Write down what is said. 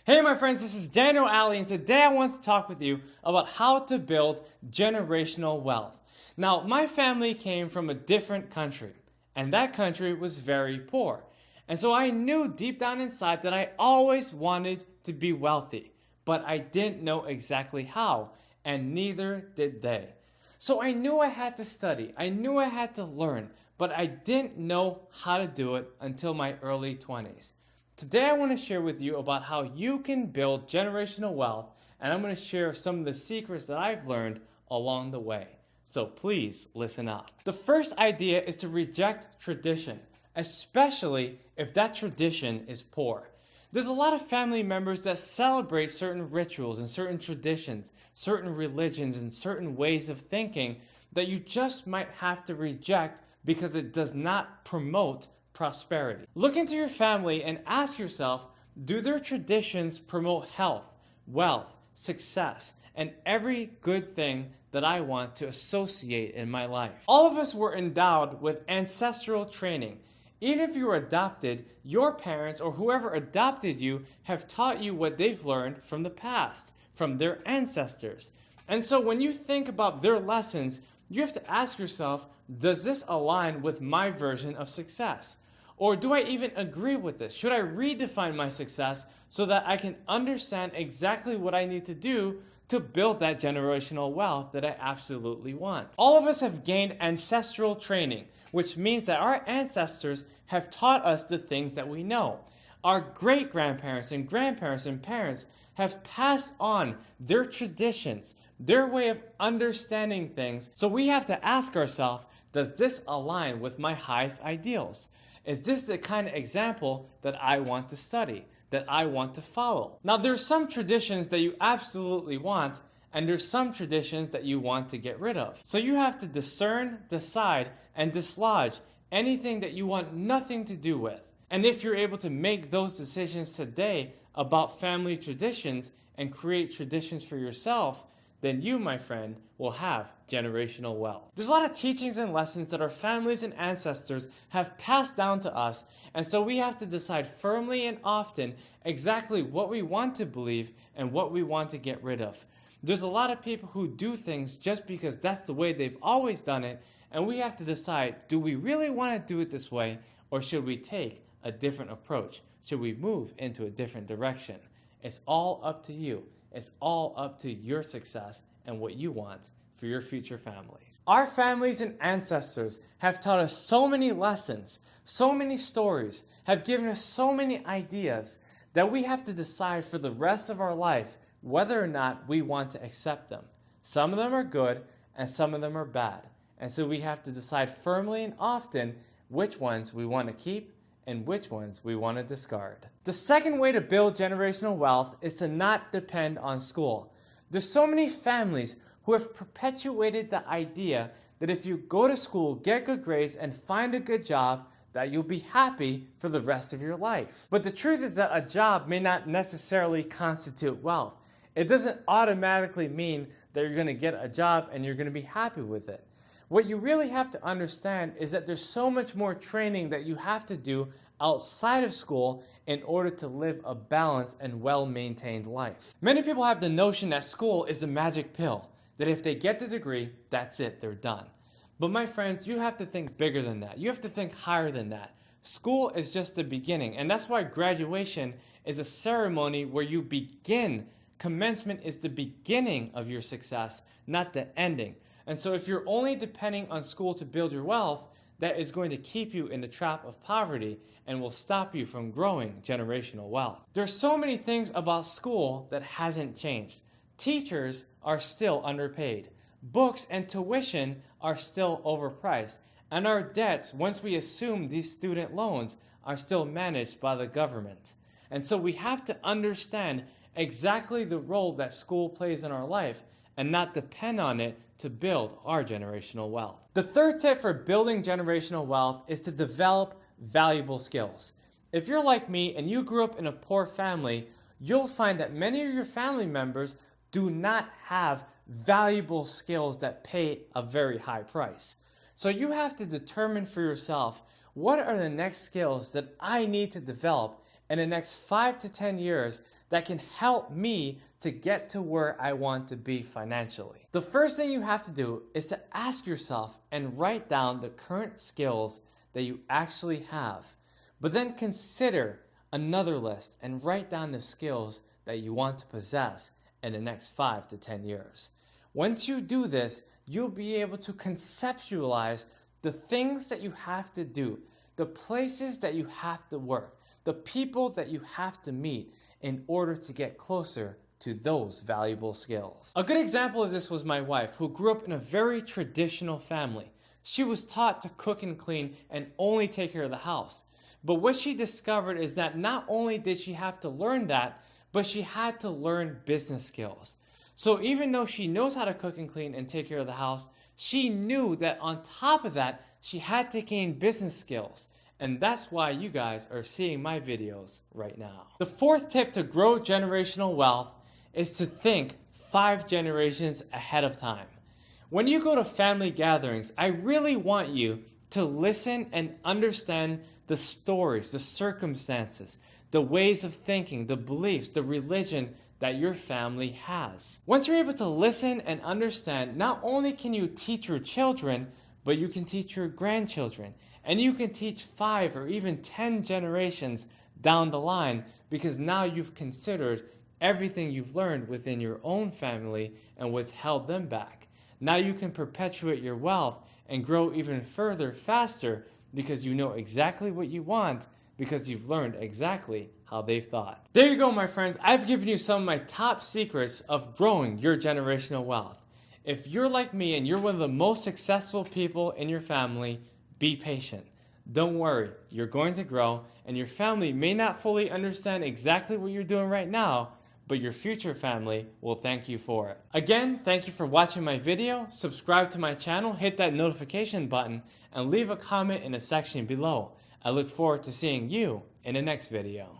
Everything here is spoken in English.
Hey my friends, this is Daniel Aldie, and today I want to talk with you about how to build generational wealth. Now, my family came from a different country, and that country was very poor. And so I knew deep down inside that I always wanted to be wealthy, but I didn't know exactly how, and neither did they. So I knew I had to study, I knew I had to learn, but I didn't know how to do it until my early 20s. Today I want to share with you about how you can build generational wealth, and I'm going to share some of the secrets that I've learned along the way. So please listen up. The first idea is to reject tradition, especially if that tradition is poor. There's a lot of family members that celebrate certain rituals and certain traditions, certain religions and certain ways of thinking that you just might have to reject because it does not promote prosperity. Look into your family and ask yourself, do their traditions promote health, wealth, success, and every good thing that I want to associate in my life? All of us were endowed with ancestral training. Even if you were adopted, your parents or whoever adopted you have taught you what they've learned from the past, from their ancestors. And so when you think about their lessons, you have to ask yourself, does this align with my version of success? Or do I even agree with this? Should I redefine my success so that I can understand exactly what I need to do to build that generational wealth that I absolutely want? All of us have gained ancestral training, which means that our ancestors have taught us the things that we know. Our great-grandparents and grandparents and parents have passed on their traditions, their way of understanding things. So we have to ask ourselves, does this align with my highest ideals? Is this the kind of example that I want to study, that I want to follow? Now, there's some traditions that you absolutely want, and there's some traditions that you want to get rid of. So you have to discern, decide, and dislodge anything that you want nothing to do with. And if you're able to make those decisions today about family traditions and create traditions for yourself, then you, my friend, will have generational wealth. There's a lot of teachings and lessons that our families and ancestors have passed down to us, and so we have to decide firmly and often exactly what we want to believe and what we want to get rid of. There's a lot of people who do things just because that's the way they've always done it, and we have to decide, do we really want to do it this way, or should we take a different approach? Should we move into a different direction? It's all up to you. It's all up to your success and what you want for your future families. Our families and ancestors have taught us so many lessons, so many stories, have given us so many ideas that we have to decide for the rest of our life whether or not we want to accept them. Some of them are good and some of them are bad. And so we have to decide firmly and often which ones we want to keep and which ones we want to discard. The second way to build generational wealth is to not depend on school. There's so many families who have perpetuated the idea that if you go to school, get good grades, and find a good job, that you'll be happy for the rest of your life. But the truth is that a job may not necessarily constitute wealth. It doesn't automatically mean that you're going to get a job and you're going to be happy with it. What you really have to understand is that there's so much more training that you have to do outside of school in order to live a balanced and well-maintained life. Many people have the notion that school is the magic pill, that if they get the degree, that's it, they're done. But my friends, you have to think bigger than that. You have to think higher than that. School is just the beginning, and that's why graduation is a ceremony where you begin. Commencement is the beginning of your success, not the ending. And so if you're only depending on school to build your wealth, that is going to keep you in the trap of poverty and will stop you from growing generational wealth. There's so many things about school that hasn't changed. Teachers are still underpaid. Books and tuition are still overpriced. And our debts, once we assume these student loans, are still managed by the government. And so we have to understand exactly the role that school plays in our life and not depend on it to build our generational wealth. The third tip for building generational wealth is to develop valuable skills. If you're like me and you grew up in a poor family, you'll find that many of your family members do not have valuable skills that pay a very high price. So you have to determine for yourself, what are the next skills that I need to develop in the next 5 to 10 years that can help me to get to where I want to be financially. The first thing you have to do is to ask yourself and write down the current skills that you actually have, but then consider another list and write down the skills that you want to possess in the next 5 to 10 years. Once you do this, you'll be able to conceptualize the things that you have to do, the places that you have to work, the people that you have to meet in order to get closer to those valuable skills. A good example of this was my wife, who grew up in a very traditional family. She was taught to cook and clean and only take care of the house. But what she discovered is that not only did she have to learn that, but she had to learn business skills. So even though she knows how to cook and clean and take care of the house, she knew that on top of that, she had to gain business skills. And that's why you guys are seeing my videos right now. The fourth tip to grow generational wealth is to think 5 generations ahead of time. When you go to family gatherings, I really want you to listen and understand the stories, the circumstances, the ways of thinking, the beliefs, the religion that your family has. Once you're able to listen and understand, not only can you teach your children, but you can teach your grandchildren. And you can teach 5 or even 10 generations down the line, because now you've considered everything you've learned within your own family and what's held them back. Now you can perpetuate your wealth and grow even further, faster, because you know exactly what you want, because you've learned exactly how they've thought. There you go, my friends. I've given you some of my top secrets of growing your generational wealth. If you're like me and you're one of the most successful people in your family, be patient. Don't worry, you're going to grow, and your family may not fully understand exactly what you're doing right now, but your future family will thank you for it. Again, thank you for watching my video. Subscribe to my channel, hit that notification button, and leave a comment in the section below. I look forward to seeing you in the next video.